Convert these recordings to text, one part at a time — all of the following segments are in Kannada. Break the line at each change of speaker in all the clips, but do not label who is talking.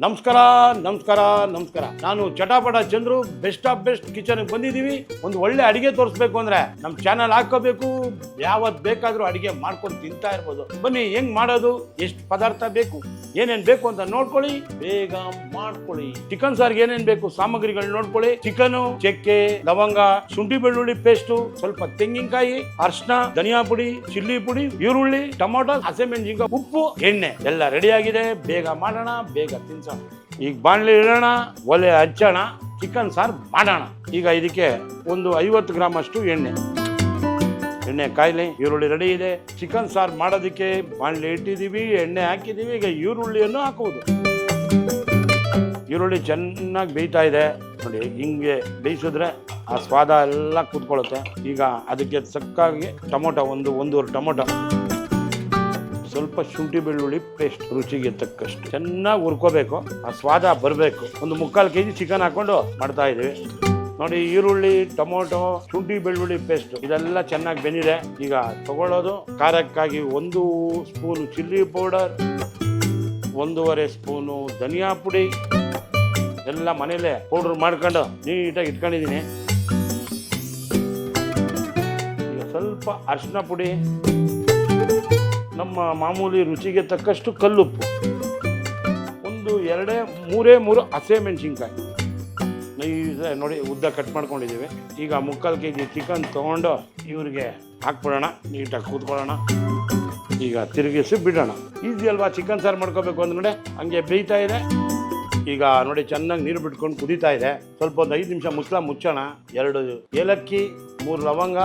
ನಮಸ್ಕಾರ ನಮಸ್ಕಾರ ನಮಸ್ಕಾರ. ನಾನು ಚಟಾಪಟ Chandru best of best kitchen ಬಂದಿದ್ದೀವಿ. ಒಂದು ಒಳ್ಳೆ ಅಡಿಗೆ ತೋರಿಸ್ಬೇಕು ಅಂದ್ರೆ ನಮ್ಮ ಚಾನಲ್ ಹಾಕೋಬೇಕು. ಯಾವತ್ತು ಬೇಕಾದ್ರೂ ಅಡಿಗೆ ಮಾಡ್ಕೊಂಡು ತಿಂತಾ ಇರ್ಬೋದು. ಬನ್ನಿ ಹೆಂಗ್ ಮಾಡೋದು, ಎಷ್ಟು ಪದಾರ್ಥ ಬೇಕು, ಏನೇನ್ ಬೇಕು ಅಂತ ನೋಡ್ಕೊಳ್ಳಿ, ಬೇಗ ಮಾಡ್ಕೊಳ್ಳಿ. ಚಿಕನ್ ಸಾರ್ಗೆ ಏನೇನ್ ಬೇಕು ಸಾಮಗ್ರಿಗಳು ನೋಡ್ಕೊಳ್ಳಿ. ಚಿಕನ್, ಚಕ್ಕೆ, ಲವಂಗ, ಶುಂಠಿ ಬೆಳ್ಳುಳ್ಳಿ ಪೇಸ್ಟು, ಸ್ವಲ್ಪ ತೆಂಗಿನಕಾಯಿ, ಅರ್ಶಿನ, ಧನಿಯಾ ಪುಡಿ, ಚಿಲ್ಲಿ ಪುಡಿ, ಈರುಳ್ಳಿ, ಟೊಮೊಟೊ, ಹಸಿಮೆಣಸಿನಕಾಯಿ, ಉಪ್ಪು, ಎಣ್ಣೆ ಎಲ್ಲ ರೆಡಿ ಆಗಿದೆ. ಬೇಗ ಮಾಡೋಣ, ಬೇಗ ತಿನ್ಸೋಣ. ಈಗ ಬಾಣಲೆ ಇಡೋಣ, ಒಲೆ ಹಚ್ಚೋಣ, ಚಿಕನ್ ಸಾರು ಮಾಡೋಣ. ಈಗ ಇದಕ್ಕೆ ಒಂದು 50 ಗ್ರಾಮ್ ಅಷ್ಟು ಎಣ್ಣೆ ಕಾಯಿಲೆ. ಈರುಳ್ಳಿ ರೆಡಿ ಇದೆ. ಚಿಕನ್ ಸಾರು ಮಾಡೋದಕ್ಕೆ ಬಾಣಲೆ ಇಟ್ಟಿದ್ದೀವಿ, ಎಣ್ಣೆ ಹಾಕಿದ್ದೀವಿ. ಈಗ ಈರುಳ್ಳಿಯನ್ನು ಹಾಕುವುದು. ಈರುಳ್ಳಿ ಚೆನ್ನಾಗಿ ಬೇಯ್ತಾ ಇದೆ ನೋಡಿ. ಹಿಂಗೆ ಬೇಯಿಸಿದ್ರೆ ಆ ಸ್ವಾದ ಎಲ್ಲ ಕೂತ್ಕೊಳ್ಳುತ್ತೆ. ಈಗ ಅದಕ್ಕೆ ತಕ್ಕಾಗಿ ಟೊಮೊಟೊ, ಒಂದೂವರೆ ಟೊಮೊಟೊ, ಸ್ವಲ್ಪ ಶುಂಠಿ ಬೆಳ್ಳುಳ್ಳಿ ಪೇಸ್ಟ್, ರುಚಿಗೆ ತಕ್ಕಷ್ಟು ಚೆನ್ನಾಗಿ ಹುರ್ಕೋಬೇಕು. ಆ ಸ್ವಾದ ಬರಬೇಕು. ಒಂದು 3/4 kg ಚಿಕನ್ ಹಾಕೊಂಡು ಮಾಡ್ತಾ ಇದೀವಿ ನೋಡಿ. ಈರುಳ್ಳಿ, ಟೊಮೊಟೊ, ಶುಂಠಿ ಬೆಳ್ಳುಳ್ಳಿ ಪೇಸ್ಟ್ ಇದೆಲ್ಲ ಚೆನ್ನಾಗಿ ಬೆಂದಿದೆ. ಈಗ ತಗೊಳ್ಳೋದು ಖಾರಕ್ಕಾಗಿ 1 ಸ್ಪೂನು ಚಿಲ್ಲಿ ಪೌಡರ್, 1.5 ಸ್ಪೂನು ಧನಿಯಾ ಪುಡಿ, ಎಲ್ಲ ಮನೇಲೆ ಪೌಡರ್ ಮಾಡ್ಕೊಂಡು ನೀಟಾಗಿ ಇಟ್ಕೊಂಡಿದ್ದೀನಿ. ಈಗ ಸ್ವಲ್ಪ ಅರಿಶಿನ ಪುಡಿ, ನಮ್ಮ ಮಾಮೂಲಿ ರುಚಿಗೆ ತಕ್ಕಷ್ಟು ಕಲ್ಲುಪ್ಪು, 3 ಹಸಿಮೆಣಸಿನ್ಕಾಯಿ ನೋಡಿ ಉದ್ದ ಕಟ್ ಮಾಡ್ಕೊಂಡಿದ್ದೀವಿ. ಈಗ 3/4 kg ಚಿಕನ್ ತೊಗೊಂಡು ಇವ್ರಿಗೆ ಹಾಕ್ಬಿಡೋಣ. ನೀಟಾಗಿ ಕೂತ್ಕೊಳ್ಳೋಣ. ಈಗ ತಿರುಗಿಸಿ ಬಿಡೋಣ. ಈಸಿ ಅಲ್ವಾ ಚಿಕನ್ ಸಾರು ಮಾಡ್ಕೋಬೇಕು ಅಂದ್ಕಡೆ. ಹಂಗೆ ಬೇಯ್ತಾ ಇದೆ. ಈಗ ನೋಡಿ ಚೆನ್ನಾಗಿ ನೀರು ಬಿಟ್ಕೊಂಡು ಕುದೀತಾ ಇದೆ. ಸ್ವಲ್ಪ ಒಂದು 5 ನಿಮಿಷ ಮುಚ್ಚೋಣ. 2 ಏಲಕ್ಕಿ, 3 ಲವಂಗ,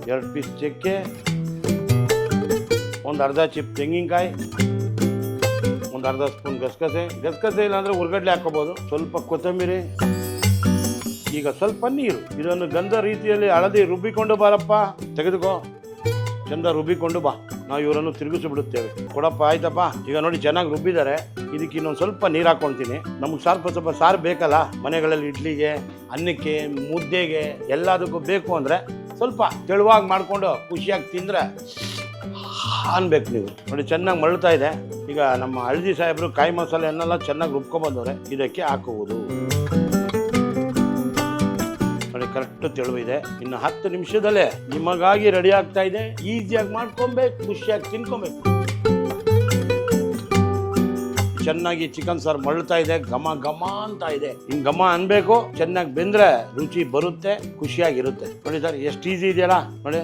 2 ಪೀಸ್ ಚಕ್ಕೆ, ಒಂದು ಅರ್ಧ ಚಿಪ್ ತೆಂಗಿನಕಾಯಿ, ಒಂದು ಅರ್ಧ ಸ್ಪೂನ್ ಗಸಗಸೆ ಇಲ್ಲಾಂದ್ರೆ ಉರ್ಗಡ್ಲೆ ಹಾಕೋಬೋದು, ಸ್ವಲ್ಪ ಕೊತ್ತಂಬರಿ. ಈಗ ಸ್ವಲ್ಪ ನೀರು. ಇದನ್ನು ಗಂಧ ರೀತಿಯಲ್ಲಿ ಹಳದಿ ರುಬ್ಬಿಕೊಂಡು ಬಾರಪ್ಪ, ತೆಗೆದುಕೋ, ಚಂದ ರುಬ್ಬಿಕೊಂಡು ಬಾ. ನಾವು ಇವರನ್ನು ತಿರುಗಿಸಿ ಬಿಡುತ್ತೇವೆ. ಕೊಡಪ್ಪ, ಆಯ್ತಪ್ಪ. ಈಗ ನೋಡಿ ಚೆನ್ನಾಗಿ ರುಬ್ಬಿದ್ದಾರೆ. ಇದಕ್ಕೆ ಇನ್ನೊಂದು ಸ್ವಲ್ಪ ನೀರು ಹಾಕ್ಕೊಳ್ತೀನಿ. ನಮಗೆ ಸ್ವಲ್ಪ ಸಾರು ಬೇಕಲ್ಲ ಮನೆಗಳಲ್ಲಿ, ಇಡ್ಲಿಗೆ, ಅನ್ನಕ್ಕೆ, ಮುದ್ದೆಗೆ ಎಲ್ಲದಕ್ಕೂ ಬೇಕು ಅಂದರೆ ಸ್ವಲ್ಪ ತೆಳುವಾಗಿ ಮಾಡಿಕೊಂಡು ಖುಷಿಯಾಗಿ ತಿಂದರೆ ಅನ್ಬೇಕು. ನೀವು ನೋಡಿ ಚೆನ್ನಾಗಿ ಮಳ್ತಾ ಇದೆ. ಈಗ ನಮ್ಮ ಹಳದಿ ಸಾಹೇಬರು ಕಾಯಿ ಮಸಾಲೆಯನ್ನೆಲ್ಲ ಚೆನ್ನಾಗಿ ರುಬ್ಕೊಂಡ್ಬಂದವ್ರೆ. ಇದಕ್ಕೆ ಹಾಕುವುದು ನೋಡಿ. ಕರೆಕ್ಟ್ ತೆಳುವಿದೆ. ಇನ್ನು 10 ನಿಮಿಷದಲ್ಲೇ ನಿಮಗಾಗಿ ರೆಡಿ ಆಗ್ತಾ ಇದೆ. ಈಸಿಯಾಗಿ ಮಾಡ್ಕೊಬೇಕು, ಖುಷಿಯಾಗಿ ತಿನ್ಕೊಬೇಕು. ಚೆನ್ನಾಗಿ ಚಿಕನ್ ಸಾರು ಮಳ್ತಾ ಇದೆ. ಘಮ ಅಂತ ಇದೆ. ಹಿಂಗ್ ಘಮ ಅನ್ಬೇಕು. ಚೆನ್ನಾಗಿ ಬೆಂದ್ರೆ ರುಚಿ ಬರುತ್ತೆ, ಖುಷಿಯಾಗಿರುತ್ತೆ. ನೋಡಿ ಸರ್ ಎಷ್ಟು ಈಸಿ ಇದೆಯಲ್ಲ ನೋಡಿ.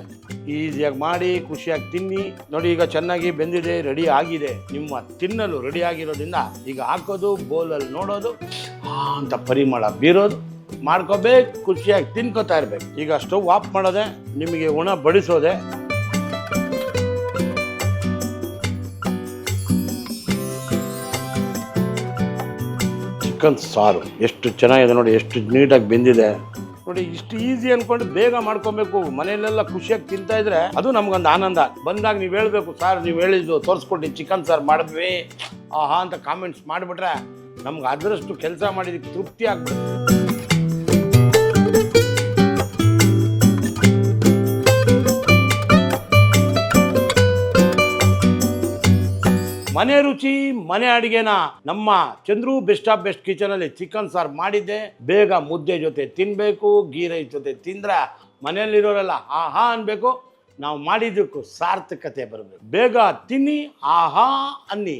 ಈಸಿಯಾಗಿ ಮಾಡಿ ಖುಷಿಯಾಗಿ ತಿನ್ನಿ ನೋಡಿ. ಈಗ ಚೆನ್ನಾಗಿ ಬೆಂದಿದೆ, ರೆಡಿ ಆಗಿದೆ. ನಿಮ್ಮ ತಿನ್ನಲು ರೆಡಿ ಆಗಿರೋದ್ರಿಂದ ಈಗ ಹಾಕೋದು, ಬೋಲಲ್ಲಿ ನೋಡೋದು, ಅಂತ ಪರಿಮಳ ಬೀರೋದು, ಮಾಡ್ಕೋಬೇಕು, ಖುಷಿಯಾಗಿ ತಿನ್ಕೋತಾ ಇರ್ಬೇಕು. ಈಗ ಸ್ಟವ್ ಆಫ್ ಮಾಡೋದೆ, ನಿಮಗೆ ಉಣ ಬಡಿಸೋದೆ. ಚಿಕನ್ ಸಾರು ಎಷ್ಟು ಚೆನ್ನಾಗಿದೆ ನೋಡಿ, ಎಷ್ಟು ನೀಟಾಗಿ ಬೆಂದಿದೆ ನೋಡಿ. ಇಷ್ಟು ಈಸಿ ಅನ್ಕೊಂಡು ಬೇಗ ಮಾಡ್ಕೊಬೇಕು. ಮನೆಯಲ್ಲೆಲ್ಲ ಖುಷಿಯಾಗಿ ತಿಂತಾ ಇದ್ರೆ ಅದು ನಮ್ಗೊಂದು ಆನಂದ. ಬಂದಾಗ ನೀವು ಹೇಳ್ಬೇಕು, ಸಾರ್ ನೀವು ಹೇಳಿದ್ದು ತೋರಿಸ್ಕೊಟ್ಟು ಚಿಕನ್ ಸಾರು ಮಾಡಿದ್ವಿ ಆಹಾ ಅಂತ ಕಾಮೆಂಟ್ಸ್ ಮಾಡಿಬಿಟ್ರೆ ನಮ್ಗೆ ಅದರಷ್ಟು ಕೆಲಸ ಮಾಡಿದಕ್ಕೆ ತೃಪ್ತಿ ಆಗ್ಬೇಕು. ಮನೆ ರುಚಿ, ಮನೆ ಅಡಿಗೆನ ನಮ್ಮ Chandru best of best kitchen ಅಲ್ಲಿ ಚಿಕನ್ ಸಾರು ಮಾಡಿದ್ದೆ. ಬೇಗ ಮುದ್ದೆ ಜೊತೆ ತಿನ್ಬೇಕು, ಗೀ ರೈಸ್ ಜೊತೆ ತಿಂದ್ರೆ ಮನೆಯಲ್ಲಿರೋರೆಲ್ಲ ಆಹಾ ಅನ್ಬೇಕು. ನಾವು ಮಾಡಿದ್ದಕ್ಕೂ ಸಾರ್ಥಕತೆ ಬರಬೇಕು. ಬೇಗ ತಿನ್ನಿ, ಆಹಾ ಅನ್ನಿ.